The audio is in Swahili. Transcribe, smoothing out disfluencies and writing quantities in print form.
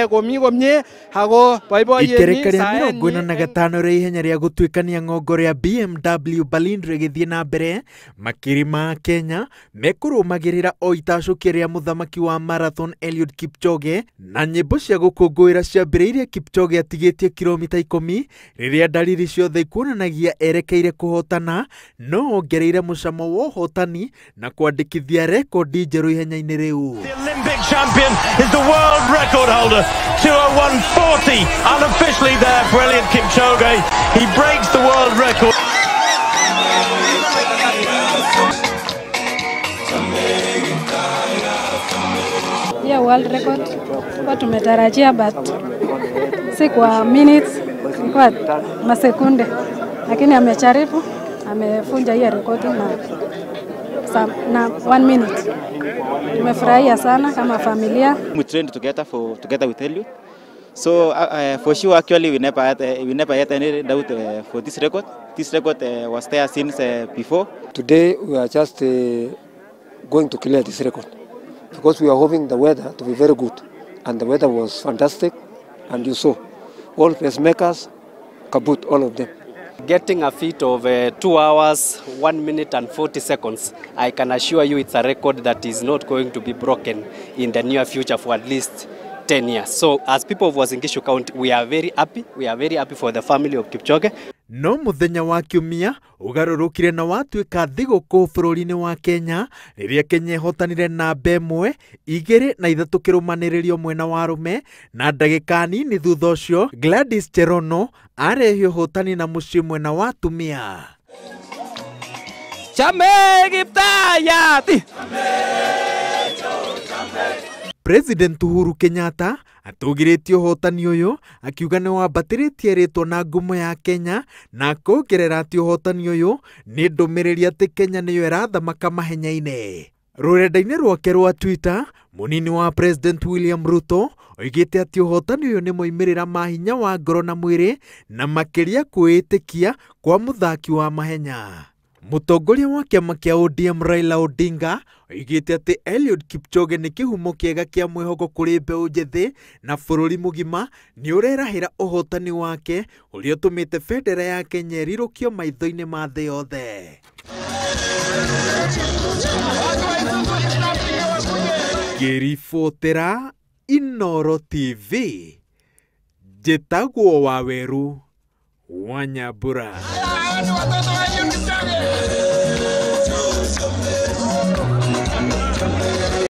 komi komye hago boiboiyet ikerekeria mirongo ina na gatano ria ihenya ria gutwikania ng'ongo ria BMW Berlin rigithie na mbere makiri ma Kenya mekurumagirira o itacukia ria muthemaki wa marathon Eliud Kipchoge na nyimbo cia gukungwira ciambiriirie Kipchoge atigitie kilomita 10 riria dalili ciothe ikuonanagia erekeire kuhotana no ongereire mucamo wa hotani na kwandikithia rekondi njeru ihenya-ini riu. The Olympic champion is the world record holder, 2:01:40, unofficially there for Eliud Kipchoge. He breaks the world record. Yeah, world record kwa tumetarajia but si kwa minutes, kwa masekunde, lakini amecharibu, amefunja hiyo rekodi na 1 minute. Tumefurahia sana kama familia. We trained together with Eliud. So for sure, actually, we never had any doubt for this record. This record was there since before. Today we are just going to clear this record because we are hoping the weather to be very good, and the weather was fantastic, and you saw all pacemakers, kaput, all of them. Getting a feat of 2 hours, 1 minute and 40 seconds, I can assure you it's a record that is not going to be broken in the near future for at least 10 years. So as people of Uasin Gishu County, we are very happy. We are very happy for the family of Kipchoge. No muthenya wa kiumia ugarurukire na watuika thigũkũ bũrũri-inĩ wa Kenya riria Kenya hotanire na mbemwe 2 na 3 kirumanĩrĩrio mwena wa rume na ndagĩka nini thutha ũcio Gladys Cherono arehio hotani na mũciĩ mwena wa tumia. Chame Kiptayat! President Uhuru Kenyatta atugiritio hotani uyu akiuga ni wambatiritie ritwa na ngumo ya Kenya na kuongerera ati hotani uyu ni ndumiriri ati Kenya niyo irathamaka mahenya-ini. Rurenda-ini rwake rwa Twitter munini wa President William Ruto oigite ati hotani uyu ni moimirira ma hinya wa ngoro na mwiri na makiria kuitikia kwa muthaki wa mahenya. Mutongoria wa kiama kia ODM Raila Odinga oigite ati Eliud Kipchoge ni kihumo kiega kia mwihoko kuri mbeu njethi na bururi mugima ni urerahira uhotani wake uria utumite bendera ya Kenya irirukio maitho-ini ma thi yothe. Ngiribotera Inooro TV, njĩtagwo Waweru wa Nyambura.